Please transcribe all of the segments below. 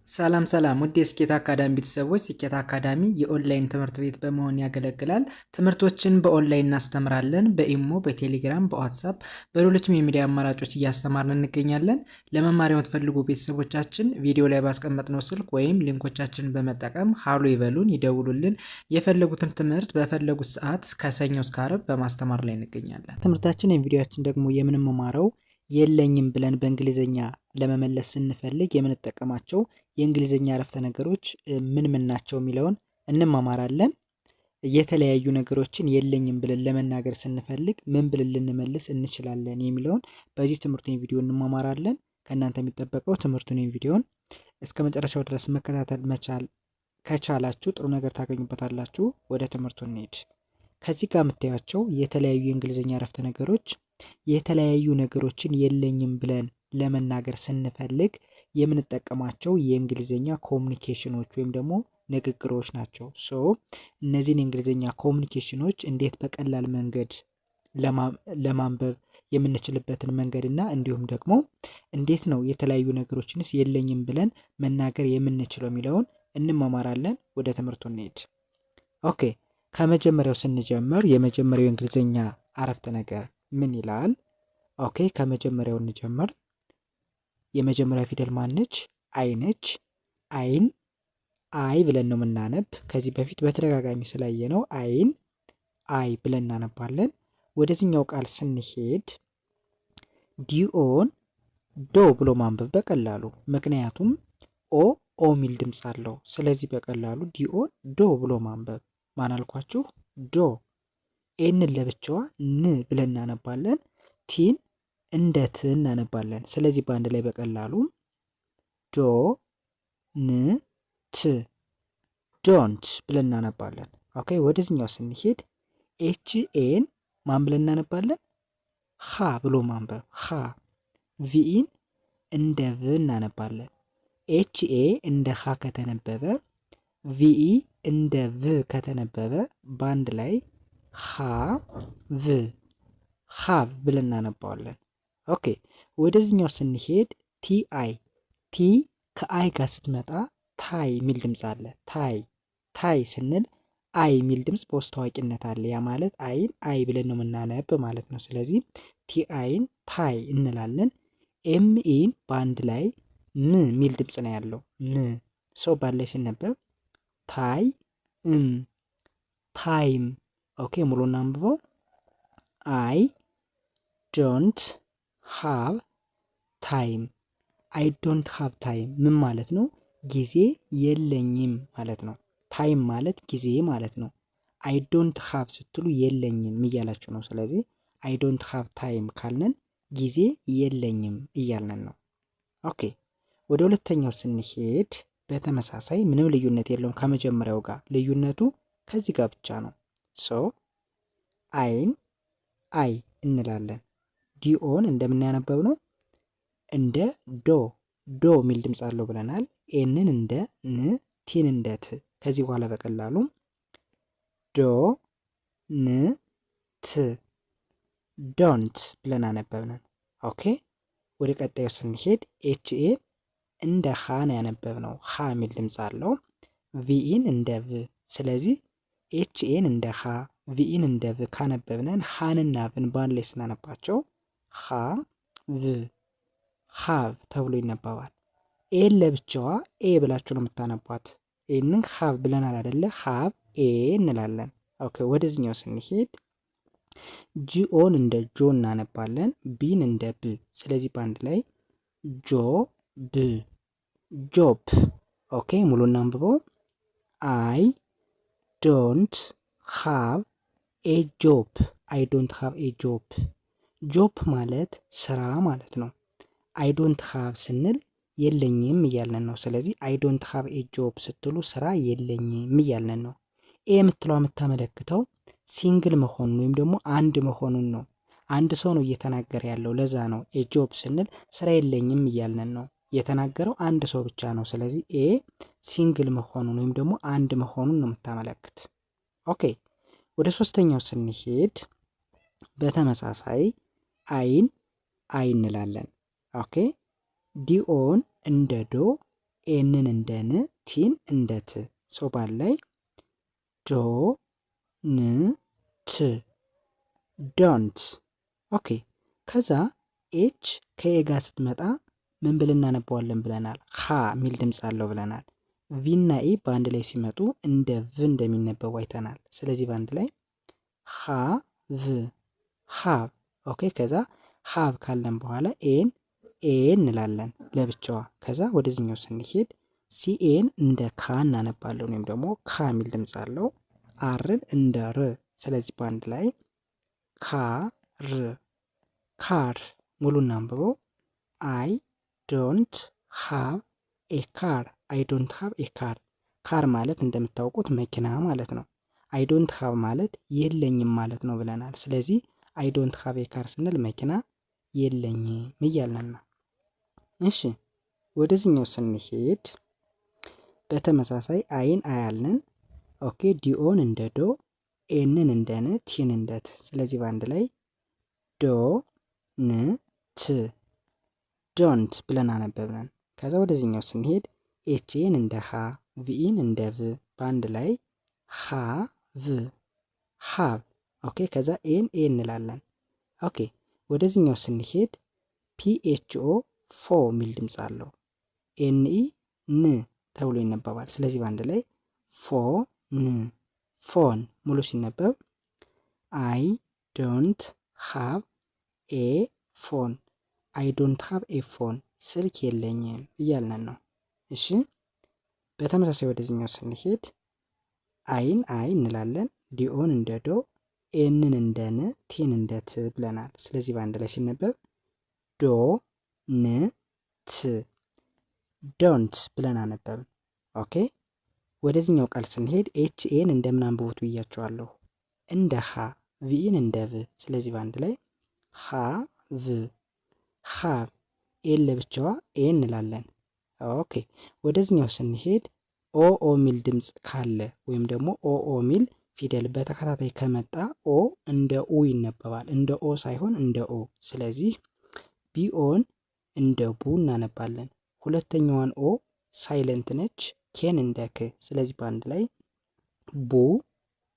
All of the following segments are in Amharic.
ሰላም ሰላም ውድ የስኬት አካዳሚ ቤተሰቦች፣ ስኬት አካዳሚ የኦንላይን ትምህርት ቤት በመሆን ያገለግላል። ትምህርቶችን በኦንላይን እናስተምራለን። በኢሞ፣ በቴሌግራም፣ በዋትሳፕ፣ በሌሎችም የሚዲያ አማራጮች እያስተማርን እንገኛለን። ለመማር የምትፈልጉ ቤተሰቦቻችን ቪዲዮ ላይ ባስቀመጥነው ስልክ ወይም ሊንኮቻችንን በመጠቀም ሀሎ ይበሉን፣ ይደውሉልን። የፈለጉትን ትምህርት በፈለጉት ሰዓት ከሰኞ እስከ ዓርብ በማስተማር ላይ እንገኛለን። ትምህርታችን ወይም ቪዲዮችን ደግሞ የምንማረው የለኝም ብለን በእንግሊዝኛ ለመመለስ ስንፈልግ የምንጠቀማቸው የእንግሊዝኛ አረፍተ ነገሮች ምን ምን ናቸው የሚለውን እንማማራለን። የተለያዩ ነገሮችን የለኝም ብለን ለመናገር ስንፈልግ ምን ብለን ልንመልስ እንችላለን የሚለውን በዚህ ትምህርት ቪዲዮ እንማማራለን። ከእናንተ የሚጠበቀው ትምህርቱን ቪዲዮን እስከ መጨረሻው ድረስ መከታተል መቻል ከቻላችሁ ጥሩ ነገር ታገኙበታላችሁ። ወደ ትምህርቱ እንሄድ። ከዚህ ጋር የምታዩቸው የተለያዩ የእንግሊዝኛ አረፍተ ነገሮች የተለያዩ ነገሮችን የለኝም ብለን ለመናገር ስንፈልግ የምንጠቀማቸው የእንግሊዝኛ ኮሚኒኬሽኖች ወይም ደግሞ ንግግሮች ናቸው። እነዚህን የእንግሊዝኛ ኮሚኒኬሽኖች እንዴት በቀላል መንገድ ለማንበብ የምንችልበትን መንገድ እና እንዲሁም ደግሞ እንዴት ነው የተለያዩ ነገሮችንስ የለኝም ብለን መናገር የምንችለው የሚለውን እንማማራለን። ወደ ትምህርቱ እንሄድ። ኦኬ፣ ከመጀመሪያው ስንጀምር የመጀመሪያው የእንግሊዝኛ አረፍተ ነገር ምን ይላል? ኦኬ፣ ከመጀመሪያው እንጀምር። የመጀመሪያ ፊደል ማነች? አይ ነች። አይን አይ ብለን ነው የምናነብ። ከዚህ በፊት በተደጋጋሚ ስላየ ነው አይን አይ ብለን እናነባለን። ወደዚህኛው ቃል ስንሄድ ዲኦን ዶ ብሎ ማንበብ በቀላሉ፣ ምክንያቱም ኦ ሚል ድምፅ አለው። ስለዚህ በቀላሉ ዲኦን ዶ ብሎ ማንበብ። ማን አልኳችሁ? ዶ። ኤንን ለብቻዋ ን ብለን እናነባለን። ቲን እንደ ት እናነባለን። ስለዚህ በአንድ ላይ በቀላሉ ዶ ን ት ዶንት ብለን እናነባለን። ኦኬ፣ ወደዚህኛው ስንሄድ ኤች ኤን ማን ብለን እናነባለን? ሀ ብሎ ማንበብ ሀ። ቪኢን እንደ ቭ እናነባለን። ኤች ኤ እንደ ሀ ከተነበበ ቪኢ እንደ ቭ ከተነበበ በአንድ ላይ ሀ ቭ ሀቭ ብለን እናነባዋለን። ኦኬ፣ ወደዚህኛው ስንሄድ ቲ አይ ቲ ከአይ ጋር ስትመጣ ታይ የሚል ድምፅ አለ። ታይ ስንል አይ የሚል ድምፅ በውስጥ ታዋቂነት አለ። ያ ማለት አይን አይ ብለን ነው የምናነብ ማለት ነው። ስለዚህ ቲ አይን ታይ እንላለን። ኤምኢን በአንድ ላይ ም የሚል ድምፅ ነው ያለው። ም ሰው በአንድ ላይ ሲነበብ ታይ ታይም። ኦኬ፣ ሙሉና አንብበው። አይ ዶንት ሃቭ ታይም። አይ ዶንት ሃቭ ታይም ምን ማለት ነው? ጊዜ የለኝም ማለት ነው። ታይም ማለት ጊዜ ማለት ነው። አይ ዶንት ሃቭ ስትሉ የለኝም እያላችሁ ነው። ስለዚህ አይ ዶንት ሃቭ ታይም ካልነን ጊዜ የለኝም እያልነን ነው። ኦኬ፣ ወደ ሁለተኛው ስንሄድ በተመሳሳይ ምንም ልዩነት የለውም ከመጀመሪያው ጋር። ልዩነቱ ከዚህ ጋር ብቻ ነው። አይን አይ እንላለን። ዲኦን እንደምናያነበብ ነው እንደ ዶ የሚል ድምፅ አለው ብለናል። ኤንን እንደ ን፣ ቲን እንደ ት። ከዚህ በኋላ በቀላሉ ዶ ን ት ዶንት ብለን አነበብነን። ኦኬ፣ ወደ ቀጣዩ ስንሄድ ኤችኤን እንደ ሀ ነው ያነበብነው። ሀ የሚል ድምፅ አለው። ቪኢን እንደ ቭ። ስለዚህ ኤችኤን እንደ ሀ ቪኢን እንደ ቭ ካነበብነን ሀንና ቭን በአንድ ላይ ስናነባቸው ሀ ቭ ሀቭ ተብሎ ይነበባል። ኤን ለብቻዋ ኤ ብላችሁ ነው የምታነቧት። ኤንን ሀቭ ብለናል አደለ? ሀቭ ኤ እንላለን። ኦኬ፣ ወደዚህኛው ስንሄድ ጂኦን እንደ ጆ እናነባለን። ቢን እንደ ብ። ስለዚህ በአንድ ላይ ጆ ብ ጆብ። ኦኬ፣ ሙሉ እናንብበው። አይ ዶንት ሃቭ ኤ ጆብ። አይ ዶንት ሃቭ ኤ ጆብ። ጆብ ማለት ስራ ማለት ነው። አይ ዶንት ሃቭ ስንል የለኝም እያልነን ነው። ስለዚህ አይ ዶንት ሃቭ ኤ ጆብ ስትሉ ስራ የለኝም እያልነን ነው። ኤ የምትለው የምታመለክተው ሲንግል መሆኑን ወይም ደግሞ አንድ መሆኑን ነው። አንድ ሰው ነው እየተናገረ ያለው። ለዛ ነው ኤ ጆብ ስንል ስራ የለኝም እያልነን ነው። የተናገረው አንድ ሰው ብቻ ነው። ስለዚህ ኤ ሲንግል መሆኑን ወይም ደግሞ አንድ መሆኑን ነው የምታመለክት። ኦኬ፣ ወደ ሶስተኛው ስንሄድ በተመሳሳይ አይን አይ እንላለን። ኦኬ፣ ዲኦን እንደ ዶ ኤንን እንደ ን ቲን እንደ ት ሶ ባንድ ላይ ዶ ን ት ዶንት። ኦኬ ከዛ ኤች ከኤ ጋር ስትመጣ ምን ብለን እናነበዋለን ብለናል? ሀ የሚል ድምፅ አለው ብለናል። ቪ እና ኢ በአንድ ላይ ሲመጡ እንደ ቭ እንደሚነበቡ አይተናል። ስለዚህ በአንድ ላይ ሀ ቭ ሀብ። ኦኬ ከዛ ሀብ ካለን በኋላ ኤን እንላለን ለብቻዋ። ከዛ ወደዚህኛው ስንሄድ ሲኤን እንደ ካ እናነባለን፣ ወይም ደግሞ ካ የሚል ድምፅ አለው። አርን እንደ ር። ስለዚህ በአንድ ላይ ካ ር ካር። ሙሉ እናንብበው። አይ ዶንት ሃቭ ኤ ካር። አይ ዶንት ሃቭ ኤ ካር። ካር ማለት እንደምታውቁት መኪና ማለት ነው። አይ ዶንት ሃቭ ማለት የለኝም ማለት ነው ብለናል። ስለዚህ አይ ዶንት ሃቭ ኤ ካር ስንል መኪና የለኝም እያለን ነው። እሺ ወደዚህኛው ስንሄድ በተመሳሳይ አይን አያልን። ኦኬ ዲኦን እንደ ዶ፣ ኤንን እንደ ን፣ ቲን እንደ ት። ስለዚህ በአንድ ላይ ዶ ን ት ዶንት ብለን አነበብነን። ከዛ ወደዚህኛው ስንሄድ ኤችን እንደ ሀ፣ ቪኢን እንደ ቭ፣ በአንድ ላይ ሀ ቭ ሀብ። ኦኬ ከዛ ኤን ኤ እንላለን። ኦኬ ወደዚህኛው ስንሄድ ፒኤችኦ ፎ የሚል ድምፅ አለው። ኤንኢ ን ተብሎ ይነበባል። ስለዚህ በአንድ ላይ ፎ ን ፎን። ሙሉ ሲነበብ አይ ዶንት ሃቭ ኤ ፎን። አይ ዶንት ሃቭ ኤ ፎን ስልክ የለኝም እያልነን ነው። እሺ በተመሳሳይ ወደዚህኛው ስንሄድ አይን አይ እንላለን። ዲኦን እንደ ዶ፣ ኤንን እንደ ን፣ ቲን እንደ ት ብለናል። ስለዚህ በአንድ ላይ ሲነበብ ዶ ን ት ዶንት ብለን አነበብን። ኦኬ ወደዚህኛው ቃል ስንሄድ ኤች ኤን እንደምን አንብቡት ብያቸዋለሁ፣ እንደ ሀ፣ ቪኢን እንደ ቭ። ስለዚህ በአንድ ላይ ሀ ቭ ሀብ። ኤን ለብቻዋ ኤ እንላለን። ኦኬ ወደዚህኛው ስንሄድ ኦ ሚል ድምፅ ካለ ወይም ደግሞ ኦ ሚል ፊደል በተከታታይ ከመጣ ኦ እንደ ኡ ይነበባል፣ እንደ ኦ ሳይሆን እንደ ኦ። ስለዚህ ቢኦን እንደ ቡ እናነባለን። ሁለተኛዋን ኦ ሳይለንት ነች፣ ኬን እንደ ክ። ስለዚህ በአንድ ላይ ቡ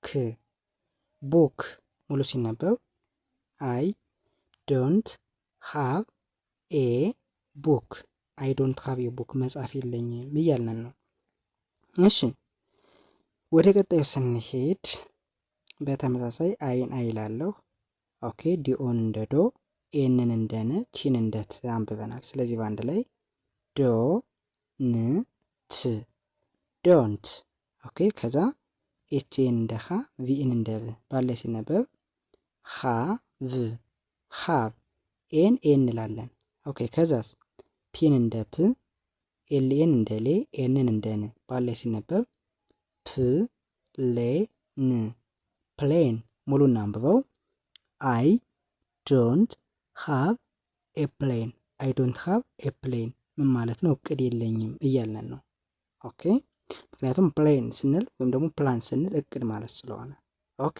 ክ ቡክ። ሙሉ ሲነበብ አይ ዶንት ሃቭ ኤ ቡክ። አይ ዶንት ሃቭ ኤ ቡክ መጽሐፍ የለኝም እያልን ነው። እሺ ወደ ቀጣዩ ስንሄድ በተመሳሳይ አይን አይ ላለሁ። ኦኬ ዲኦን እንደ ዶ፣ ኤንን እንደ ን፣ ቲን እንደ ት አንብበናል። ስለዚህ በአንድ ላይ ዶ ን ት ዶንት። ኦኬ ከዛ ኤችን እንደ ሀ፣ ቪኢን እንደ ቭ፣ ባለ ሲነበብ ሀ ቭ ሀብ። ኤን ኤ እንላለን። ኦኬ ከዛስ ፒን እንደ ፕ፣ ኤልኤን እንደ ሌ፣ ኤንን እንደ ን፣ ባለ ሲነበብ ፕ ሌ ን ፕሌን። ሙሉ እናንብበው። አይ ዶንት ሃቭ ኤ ፕሌን። አይ ዶንት ሃቭ ኤ ፕሌን ምን ማለት ነው? እቅድ የለኝም እያልን ነው። ኦኬ ምክንያቱም ፕሌን ስንል ወይም ደግሞ ፕላን ስንል እቅድ ማለት ስለሆነ። ኦኬ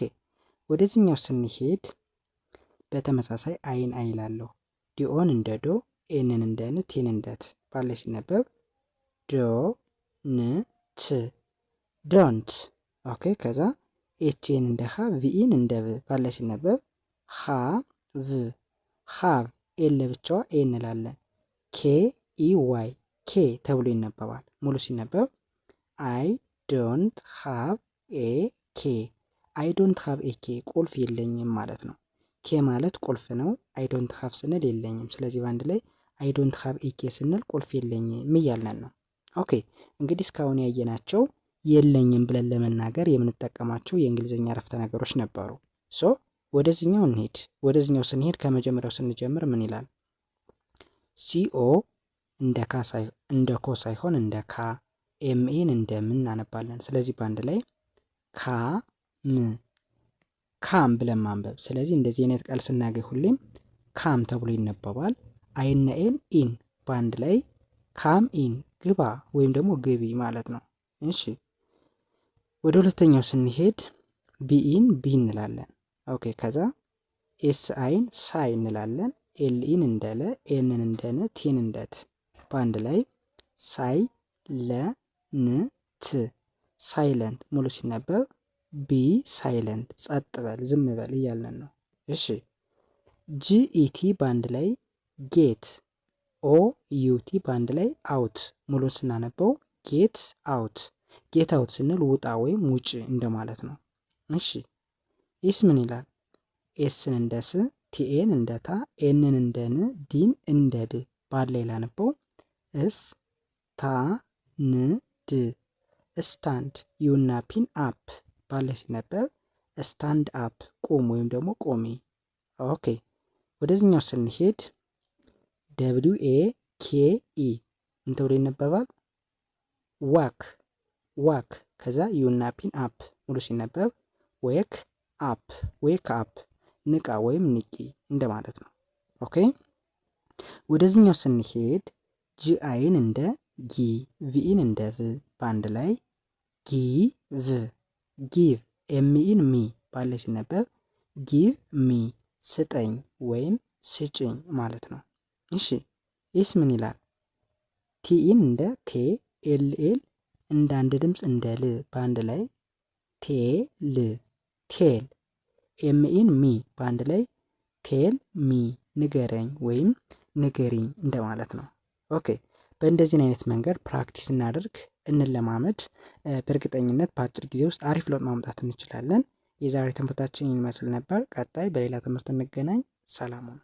ወደዚህኛው ስንሄድ በተመሳሳይ አይን አይ ላለሁ። ዲኦን እንደ ዶ፣ ኤንን እንደ ን፣ ቲን እንደ ት ባለ ሲነበብ ዶ ን ት ዶንት። ኦኬ ከዛ ኤችን እንደ ሀ፣ ቪኢን እንደ ቭ፣ ባለ ሲነበብ ሀ ቭ ሀብ። ኤን ለብቻዋ ኤ እንላለን። ኬ ኢ ዋይ ኬ ተብሎ ይነበባል። ሙሉ ሲነበብ አይ ዶንት ሃቭ ኤ ኬ። አይ ዶንት ሃቭ ኤ ኬ ቁልፍ የለኝም ማለት ነው። ኬ ማለት ቁልፍ ነው። አይ ዶንት ሃቭ ስንል የለኝም። ስለዚህ በአንድ ላይ አይ ዶንት ሃቭ ኤ ኬ ስንል ቁልፍ የለኝም እያልን ነው። ኦኬ እንግዲህ እስካሁን ያየናቸው የለኝም ብለን ለመናገር የምንጠቀማቸው የእንግሊዝኛ አረፍተ ነገሮች ነበሩ። ሶ ወደዚህኛው እንሄድ። ወደዚህኛው ስንሄድ ከመጀመሪያው ስንጀምር ምን ይላል? ሲኦ እንደ ኮ ሳይሆን እንደ ካ፣ ኤምኤን እንደ ምን እናነባለን። ስለዚህ በአንድ ላይ ካ ም ካም ብለን ማንበብ። ስለዚህ እንደዚህ አይነት ቃል ስናገኝ ሁሌም ካም ተብሎ ይነበባል። አይና ኤን ኢን በአንድ ላይ ካም ኢን ግባ ወይም ደግሞ ግቢ ማለት ነው። እሺ ወደ ሁለተኛው ስንሄድ ቢኢን ቢ እንላለን። ኦኬ ከዛ ኤስ አይን ሳይ እንላለን። ኤልኢን እንደ ለ፣ ኤንን እንደ ነ፣ ቲን እንደ ት በአንድ ላይ ሳይ ሳይለንት ሙሉ ሲነበብ ቢ ሳይለንት ጸጥ በል ዝም በል እያለን ነው። እሺ ጂኢቲ በአንድ ላይ ጌት፣ ኦ ዩቲ በአንድ ላይ አውት ሙሉ ስናነበው ጌት አውት። ጌት አውት ስንል ውጣ ወይም ውጭ እንደማለት ነው። እሺ ኢስ ምን ይላል? ኤስን እንደ ስ፣ ቲኤን እንደ ታ፣ ኤንን እንደ ን፣ ዲን እንደ ድ በአንድ ላይ ላነበው እስ ታ ን ድ ስታንድ ዩና ፒን አፕ ባለ ሲነበብ ስታንድ አፕ ቁም ወይም ደግሞ ቆሜ። ኦኬ ወደዚህኛው ስንሄድ ደብሊው ኤ ኬ ኢ ምን ተብሎ ይነበባል? ዋክ ዋክ። ከዛ ዩና ፒን አፕ ሙሉ ሲነበብ ዌክ አፕ ዌክ አፕ ንቃ ወይም ንቂ እንደማለት ነው። ኦኬ ወደዚህኛው ስንሄድ ጂአይን እንደ ጊ፣ ቪኢን እንደ ቭ በአንድ ላይ ጊቭ ጊቭ፣ ኤምኢን ሚ ባለ ሲነበብ ጊቭ ሚ ስጠኝ ወይም ስጭኝ ማለት ነው። እሺ ይስ ምን ይላል? ቲኢን እንደ ቴ፣ ኤልኤል እንደ አንድ ድምፅ እንደ ል በአንድ ላይ ቴል ቴል፣ ኤምኢን ሚ በአንድ ላይ ቴል ሚ ንገረኝ ወይም ንገሪኝ እንደማለት ነው። ኦኬ በእንደዚህን አይነት መንገድ ፕራክቲስ እናደርግ እንለማመድ። በእርግጠኝነት በአጭር ጊዜ ውስጥ አሪፍ ለውጥ ማምጣት እንችላለን። የዛሬ ትምህርታችን ይመስል ነበር። ቀጣይ በሌላ ትምህርት እንገናኝ። ሰላም ሁኑ።